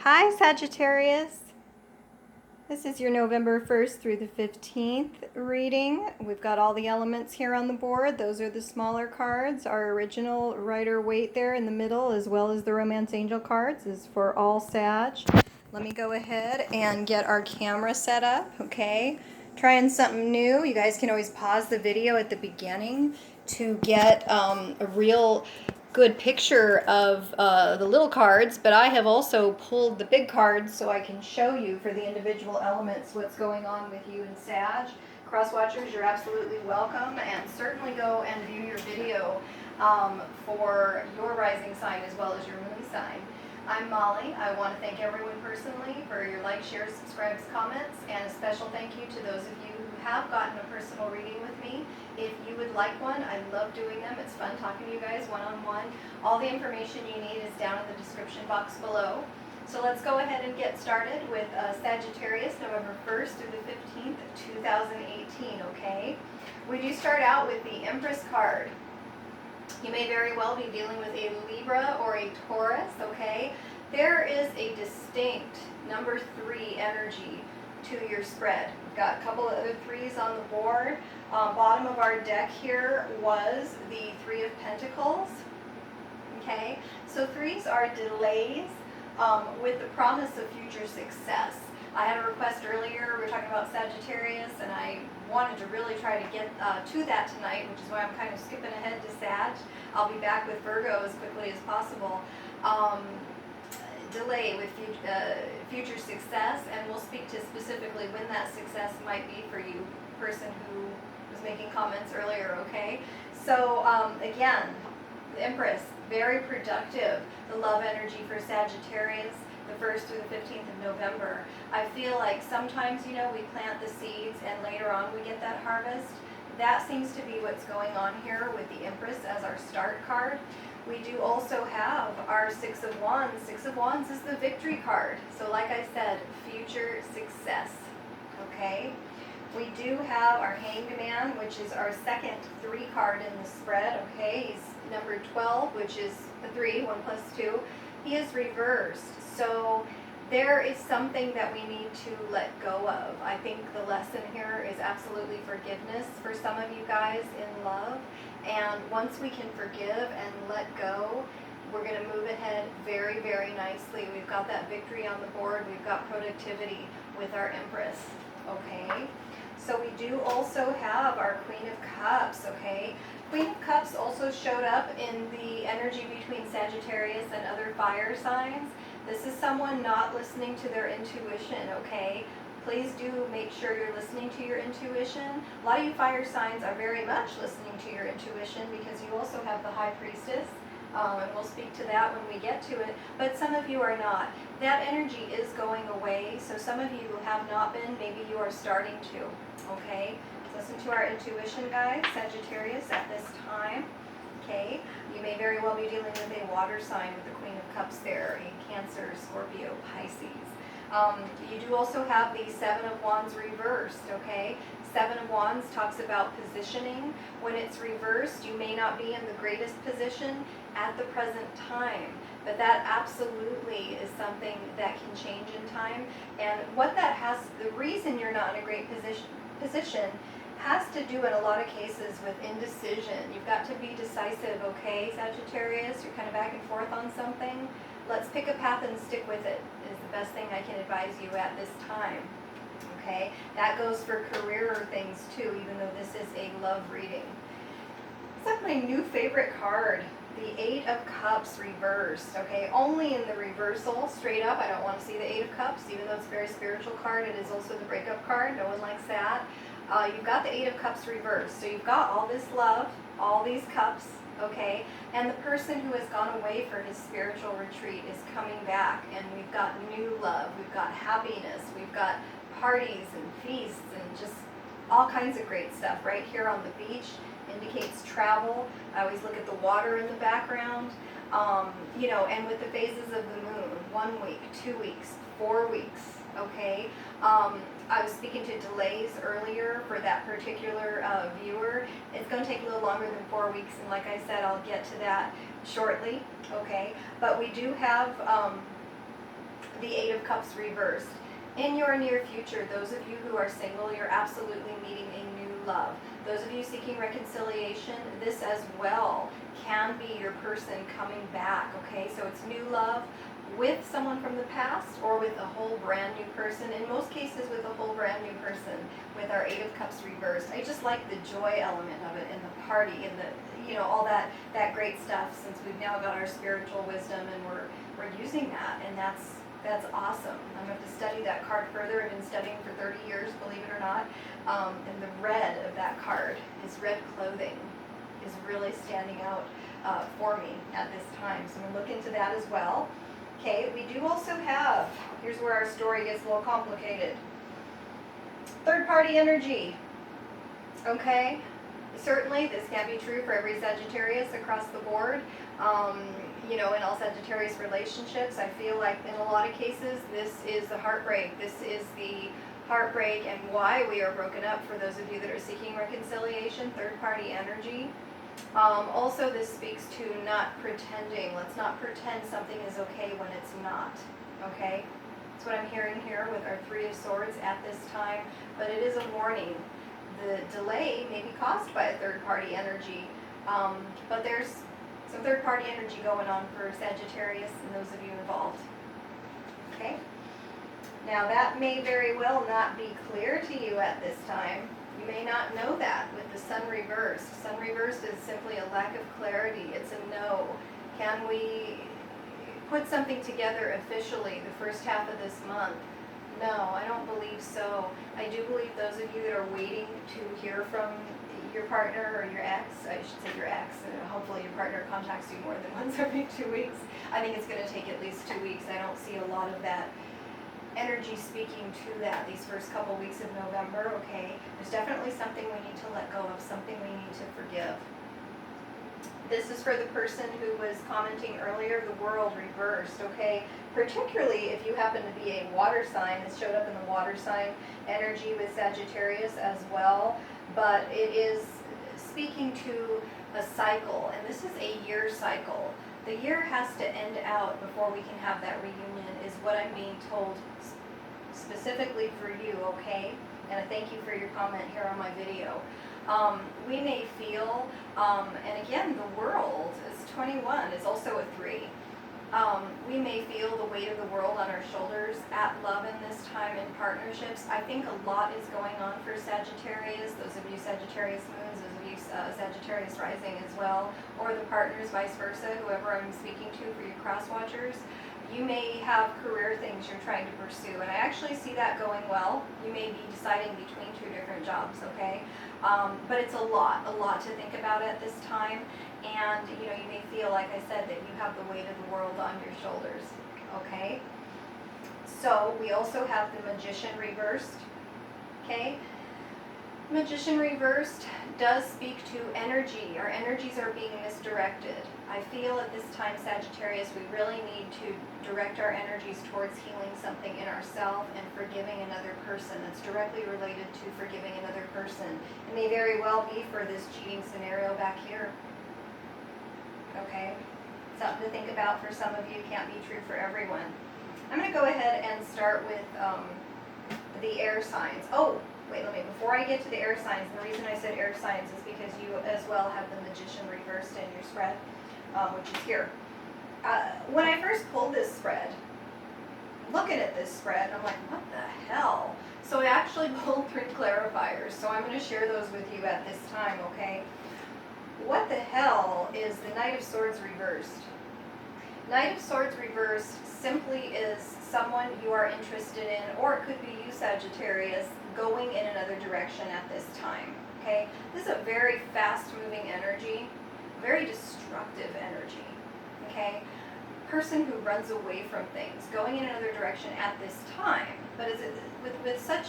Hi, Sagittarius. This is your November 1st through the 15th reading. We've got all the elements here on the board. Those are the smaller cards. Our original Rider-Waite there in the middle, as well as the Romance Angel cards, is for all Sag. Let me go ahead and get our camera set up, okay? Trying something new. You guys can always pause the video at the beginning to get a real good picture of the little cards, but I have also pulled the big cards so I can show you for the individual elements what's going on with you and Sag. Cross watchers, you're absolutely welcome, and certainly go and view your video for your rising sign as well as your moon sign. I'm Molly. I want to thank everyone personally for your likes, shares, subscribes, comments, and a special thank you to those of you who have gotten a personal reading with me. If you would like one, I love doing them. It's fun talking to you guys one-on-one. All the information you need is down in the description box below. So let's go ahead and get started with Sagittarius, November 1st through the 15th, 2018, okay? We do start out with the Empress card. You may very well be dealing with a Libra or a Taurus, okay? There is a distinct number 3 energy to your spread. We've got a couple of other 3s on the board. Bottom of our deck here was the 3 of Pentacles, okay? So 3s are delays with the promise of future success. I had a request earlier, we were talking about Sagittarius, and I wanted to really try to get to that tonight, which is why I'm kind of skipping ahead to Sag. I'll be back with Virgo as quickly as possible. Delay with future success, and we'll speak to specifically when that success might be for you, person who was making comments earlier, okay? So again, the Empress, very productive. The love energy for Sagittarius, the 1st through the 15th of November. I feel like sometimes, you know, we plant the seeds and later on we get that harvest. That seems to be what's going on here with the Empress as our start card. We do also have our 6 of Wands. 6 of Wands is the victory card. So like I said, future success, okay? We do have our Hanged Man, which is our second 3 card in the spread, okay? He's number 12, which is the 3, 1 plus 2. He is reversed. So there is something that we need to let go of. I think the lesson here is absolutely forgiveness for some of you guys in love. And once we can forgive and let go, we're going to move ahead very, very nicely. We've got that victory on the board. We've got productivity with our Empress, okay? So we do also have our Queen of Cups, okay? Queen of Cups also showed up in the energy between Sagittarius and other fire signs. This is someone not listening to their intuition, okay? Please do make sure you're listening to your intuition. A lot of you fire signs are very much listening to your intuition because you also have the High Priestess, and we'll speak to that when we get to it, but some of you are not. That energy is going away, so some of you have not been, maybe you are starting to, okay? Listen to our intuition, guys, Sagittarius, at this time. Okay, you may very well be dealing with a water sign with the Queen of Cups there, a Cancer, Scorpio, Pisces. You do also have the 7 of Wands reversed, okay? 7 of Wands talks about positioning. When it's reversed, you may not be in the greatest position at the present time, but that absolutely is something that can change in time. And what that has, the reason you're not in a great position has to do in a lot of cases with indecision. You've got to be decisive, okay, Sagittarius? You're kind of back and forth on something. Let's pick a path and stick with it is the best thing I can advise you at this time, okay? That goes for career things too, even though this is a love reading. It's like my new favorite card, the 8 of Cups reversed, okay? Only in the reversal, straight up. I don't want to see the 8 of Cups, even though it's a very spiritual card. It is also the breakup card. No one likes that. You've got the 8 of Cups reversed. So you've got all this love, all these cups, okay? And the person who has gone away for his spiritual retreat is coming back. And we've got new love. We've got happiness. We've got parties and feasts and just all kinds of great stuff right here on the beach. Indicates travel. I always look at the water in the background. You know, and with the phases of the moon, 1 week, 2 weeks, 4 weeks, okay? I was speaking to delays earlier for that particular viewer. It's going to take a little longer than 4 weeks, and like I said, I'll get to that shortly, okay? But we do have the Eight of Cups reversed. In your near future, those of you who are single, you're absolutely meeting a new love. Those of you seeking reconciliation, this as well can be your person coming back, okay? So it's new love with someone from the past or with a whole brand new person. In most cases with a whole brand new person with our Eight of Cups reversed. I just like the joy element of it and the party and the, you know, all that great stuff, since we've now got our spiritual wisdom and we're using that, and that's awesome. I'm going to have to study that card further. I've been studying for 30 years, believe it or not. And the red of that card, his red clothing, is really standing out for me at this time. So I'm going to look into that as well. Okay, we do also have, here's where our story gets a little complicated. Third party energy. Okay, certainly this can be true for every Sagittarius across the board. You know, in all Sagittarius relationships, I feel like in a lot of cases, this is the heartbreak. This is the heartbreak and why we are broken up for those of you that are seeking reconciliation, third-party energy. Also, this speaks to not pretending. Let's not pretend something is okay when it's not, okay? That's what I'm hearing here with our Three of Swords at this time, but it is a warning. The delay may be caused by a third-party energy, but there's some third-party energy going on for Sagittarius and those of you involved. Okay? Now that may very well not be clear to you at this time. You may not know that with the Sun reversed. Sun reversed is simply a lack of clarity. It's a no. Can we put something together officially the first half of this month? No, I don't believe so. I do believe those of you that are waiting to hear from your partner or your ex, I should say your ex, and hopefully your partner contacts you more than once every 2 weeks. I think it's going to take at least 2 weeks. I don't see a lot of that energy speaking to that these first couple weeks of November, okay? There's definitely something we need to let go of, something we need to forgive. This is for the person who was commenting earlier, the World reversed, okay? Particularly if you happen to be a water sign. This showed up in the water sign energy with Sagittarius as well. But it is speaking to a cycle, and this is a year cycle. The year has to end out before we can have that reunion, is what I'm being told specifically for you, okay? And I thank you for your comment here on my video. We may feel, and again, the world is 21, is also a 3. We may feel the weight of the world on our shoulders at love in this time in partnerships. I think a lot is going on for Sagittarius, those of you Sagittarius moons, those of you Sagittarius rising as well, or the partners, vice versa, whoever I'm speaking to for you cross watchers. You may have career things you're trying to pursue, and I actually see that going well. You may be deciding between 2 different jobs, okay? But it's a lot to think about at this time. And, you know, you may feel, like I said, that you have the weight of the world on your shoulders, okay? So we also have the Magician reversed, okay? Magician reversed does speak to energy. Our energies are being misdirected. I feel at this time, Sagittarius, we really need to direct our energies towards healing something in ourselves and forgiving another person. That's directly related to forgiving another person. It may very well be for this cheating scenario back here. Okay? Something to think about for some of you, can't be true for everyone. I'm going to go ahead and start with the air signs. Oh, wait, before I get to the air signs, the reason I said air signs is because you as well have the Magician reversed in your spread, which is here. When I first pulled this spread, looking at this spread, I'm like, what the hell? So I actually pulled 3 clarifiers, so I'm going to share those with you at this time, okay? What the hell is the Knight of Swords reversed? Knight of Swords reversed simply is someone you are interested in, or it could be you, Sagittarius, going in another direction at this time, okay? This is a very fast-moving energy, very destructive energy, okay? Person who runs away from things, going in another direction at this time, but is it with such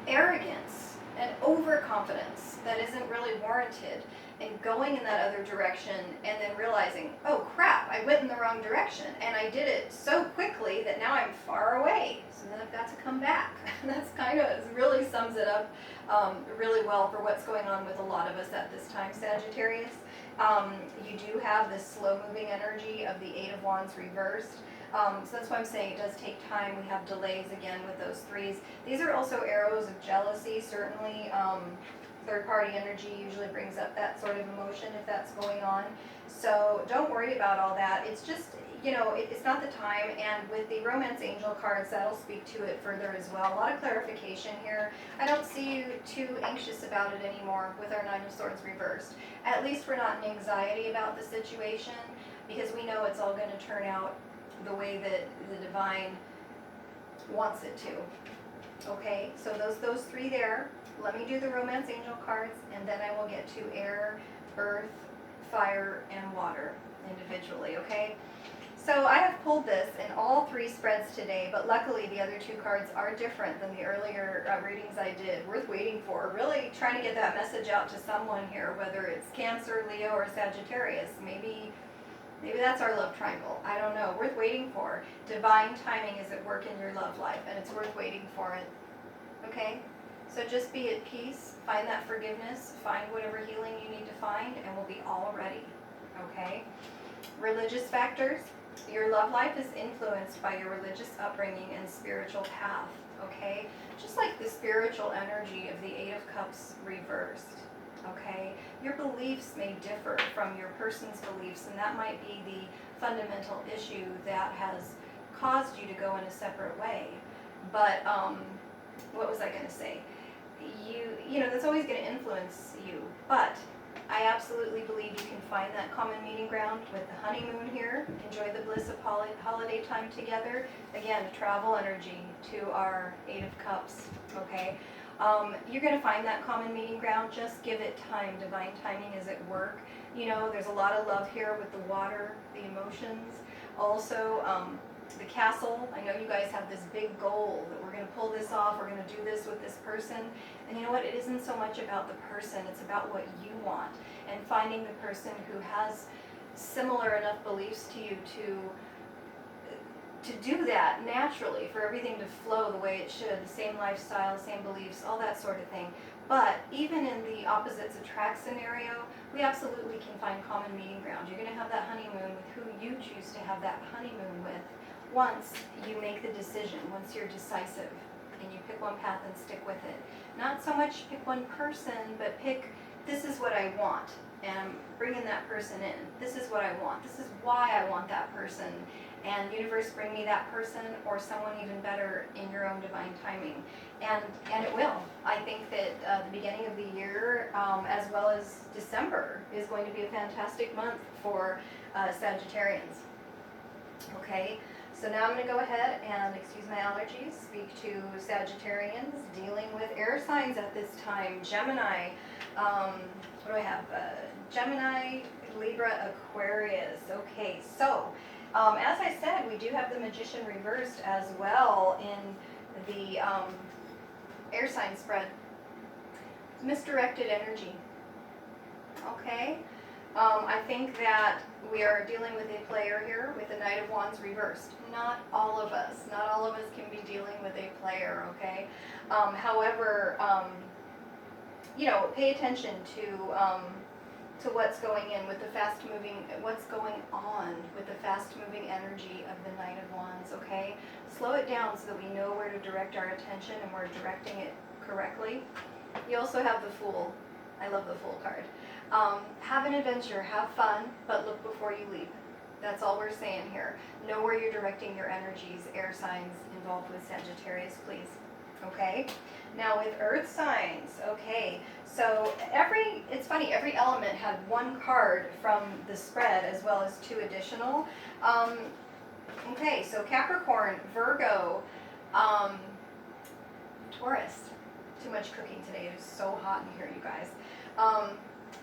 arrogance and overconfidence that isn't really warranted, and going in that other direction and then realizing, oh crap, I went in the wrong direction, and I did it so quickly that now I'm far away, so then I've got to come back. That's kind of, it really sums it up really well for what's going on with a lot of us at this time, Sagittarius. You do have this slow-moving energy of the Eight of Wands reversed. So that's why I'm saying it does take time. We have delays again with those threes. These are also arrows of jealousy, certainly. Third party energy usually brings up that sort of emotion if that's going on. So don't worry about all that. It's just, it's not the time. And with the romance angel cards, that'll speak to it further as well. A lot of clarification here. I don't see you too anxious about it anymore with our Nine of Swords reversed. At least we're not in anxiety about the situation, because we know it's all going to turn out the way that the divine wants it to. Okay, so those three there. Let me do the romance angel cards, and then I will get to air, earth, fire, and water individually, okay? So I have pulled this in all three spreads today, but luckily the other two cards are different than the earlier readings I did. Worth waiting for. Really trying to get that message out to someone here, whether it's Cancer, Leo, or Sagittarius. Maybe that's our love triangle. I don't know. Worth waiting for. Divine timing is at work in your love life, and it's worth waiting for it. Okay? So just be at peace, find that forgiveness, find whatever healing you need to find, and we'll be all ready. Okay? Religious factors. Your love life is influenced by your religious upbringing and spiritual path. Okay? Just like the spiritual energy of the Eight of Cups reversed. Okay? Your beliefs may differ from your person's beliefs, and that might be the fundamental issue that has caused you to go in a separate way. But, what was I going to say? That's always going to influence you, but I absolutely believe you can find that common meeting ground with the honeymoon here. Enjoy the bliss of holiday time together. Again, travel energy to our Eight of Cups, okay? You're going to find that common meeting ground. Just give it time. Divine timing is at work. There's a lot of love here with the water, the emotions. Also, the castle. I know you guys have this big goal that we're going to pull this off. We're going to do this with this person. And you know what? It isn't so much about the person. It's about what you want. And finding the person who has similar enough beliefs to you to do that naturally, for everything to flow the way it should, the same lifestyle, same beliefs, all that sort of thing. But even in the opposites attract scenario, we absolutely can find common meeting ground. You're going to have that honeymoon with who you choose to have that honeymoon with once you make the decision, once you're decisive and you pick one path and stick with it. Not so much pick one person, but pick, this is what I want, and I'm bringing that person in. This is what I want. This is why I want that person. And universe, bring me that person or someone even better in your own divine timing. And it will. I think that the beginning of the year, as well as December, is going to be a fantastic month for Sagittarians. Okay, so now I'm going to go ahead and, excuse my allergies, speak to Sagittarians dealing with air signs at this time. Gemini, what do I have? Gemini, Libra, Aquarius. Okay, so as I said, we do have the Magician reversed as well in the air sign spread. Misdirected energy. Okay, I think that we are dealing with a player here with the Knight of Wands reversed. Not all of us can be dealing with a player, okay? However, pay attention to what's going in with the what's going on with the fast-moving energy of the Knight of Wands, okay? Slow it down so that we know where to direct our attention and we're directing it correctly. You also have the Fool. I love the Fool card. Have an adventure, have fun, but look before you leap. That's all we're saying here. Know where you're directing your energies, air signs involved with Sagittarius, please. Okay? Now with earth signs, okay, so it's funny, every element had one card from the spread as well as two additional. Okay, so Capricorn, Virgo, Taurus. Too much cooking today. It is so hot in here, you guys.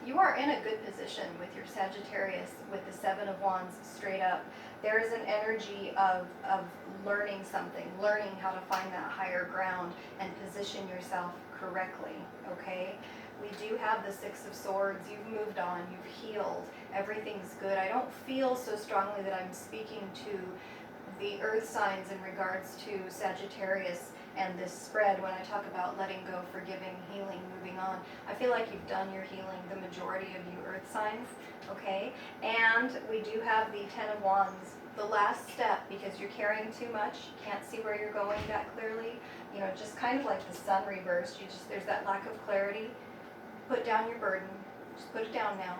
You are in a good position with your Sagittarius with the Seven of Wands straight up. There is an energy of learning something, learning how to find that higher ground and position yourself correctly, okay? We do have the Six of Swords. You've moved on. You've healed. Everything's good. I don't feel so strongly that I'm speaking to the earth signs in regards to Sagittarius and this spread when I talk about letting go, forgiving, healing, moving on. I feel like you've done your healing, the majority of you earth signs, okay? And we do have the Ten of Wands the last step, because you're carrying too much, can't see where you're going that clearly, you know, just kind of like the sun reversed, there's that lack of clarity. Put down your burden, just put it down now.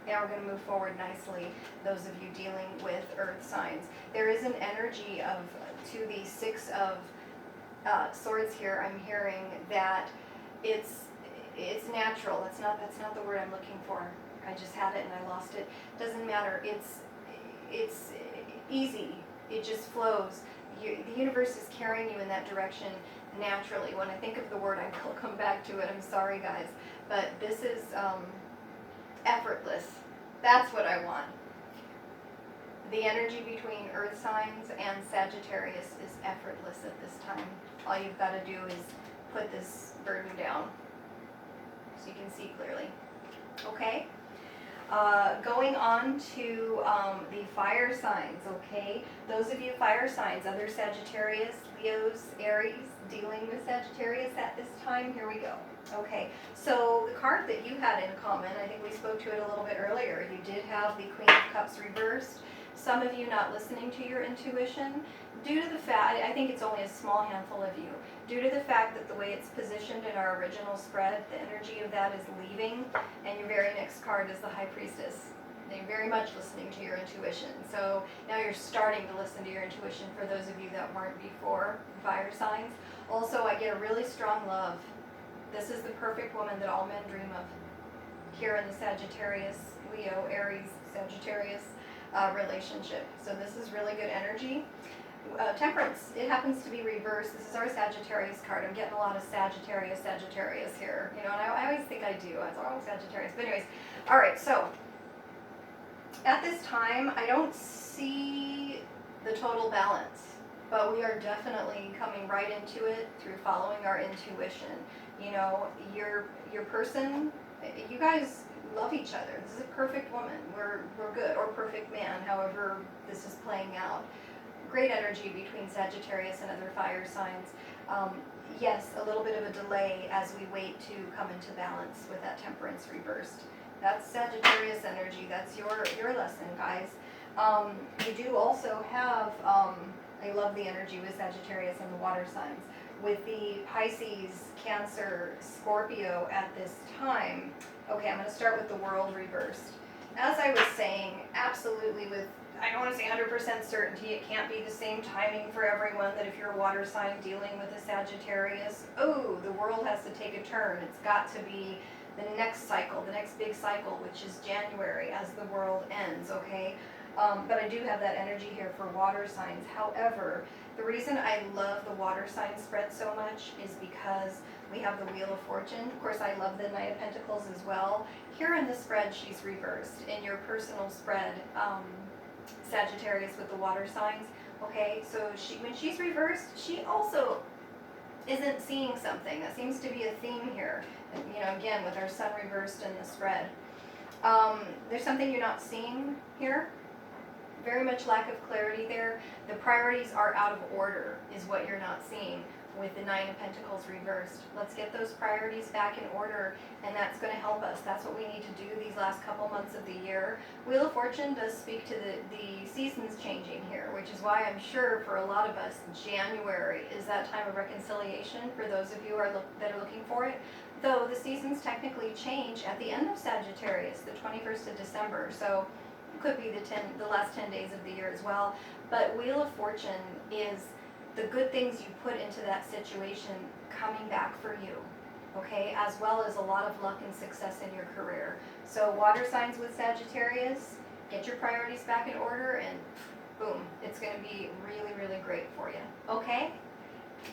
Now we're going to move forward nicely, those of you dealing with earth signs. There is an energy of, to the Six of Swords here, I'm hearing that it's natural. That's not the word I'm looking for. I just had it and I lost it. Doesn't matter. It's easy. It just flows. The universe is carrying you in that direction naturally. When I think of the word, I will come back to it. I'm sorry, guys, but this is effortless. That's what I want. The energy between earth signs and Sagittarius is effortless at this time. All you've got to do is put this burden down so you can see clearly. Okay? Going on to the fire signs, okay? Those of you fire signs, other Sagittarius, Leos, Aries, dealing with Sagittarius at this time, here we go. Okay, so the card that you had in common, I think we spoke to it a little bit earlier. You did have the Queen of Cups reversed. Some of you not listening to your intuition, due to the fact, I think it's only a small handful of you, due to the fact that the way it's positioned in our original spread, the energy of that is leaving, and your very next card is the High Priestess. You're very much listening to your intuition. So now you're starting to listen to your intuition for those of you that weren't before, fire signs. Also, I get a really strong love. This is the perfect woman that all men dream of. Here in the Sagittarius, Leo, Aries, Sagittarius relationship. So this is really good energy. Temperance, it happens to be reversed. This is our Sagittarius card. I'm getting a lot of Sagittarius here. You know, and I always think I do. I thought, oh, Sagittarius. But anyways, all right, so at this time, I don't see the total balance, but we are definitely coming right into it through following our intuition. You know, your person, you guys love each other. This is a perfect woman. We're good, or perfect man, however this is playing out. Great energy between Sagittarius and other fire signs. Yes, a little bit of a delay as we wait to come into balance with that Temperance reversed. That's Sagittarius energy. That's your lesson, guys. You do also have, I love the energy with Sagittarius and the water signs. With the Pisces, Cancer, Scorpio at this time, okay, I'm going to start with the World reversed. As I was saying, absolutely with, I don't want to say 100% certainty, it can't be the same timing for everyone, that if you're a water sign dealing with a Sagittarius, oh, the world has to take a turn. It's got to be the next cycle, the next big cycle, which is January as the world ends, okay? But I do have that energy here for water signs. However, the reason I love the water sign spread so much is because we have the Wheel of Fortune. Of course, I love the Knight of Pentacles as well. Here in the spread, she's reversed. In your personal spread, Sagittarius with the water signs, okay? So when she's reversed, she also isn't seeing something. That seems to be a theme here. And, you know, again, with our sun reversed in the spread. There's something you're not seeing here. Very much lack of clarity there. The priorities are out of order is what you're not seeing with the Nine of Pentacles reversed. Let's get those priorities back in order, and that's going to help us. That's what we need to do these last couple months of the year. Wheel of Fortune does speak to the seasons changing here, which is why I'm sure for a lot of us, January is that time of reconciliation for those of you that are looking for it. Though the seasons technically change at the end of Sagittarius, the 21st of December. So it could be the last 10 days of the year as well. But Wheel of Fortune is the good things you put into that situation coming back for you, okay? As well as a lot of luck and success in your career. So water signs with Sagittarius, get your priorities back in order, and boom, it's going to be really, really great for you, okay?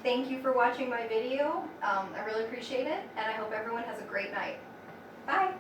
Thank you for watching my video. I really appreciate it, and I hope everyone has a great night. Bye.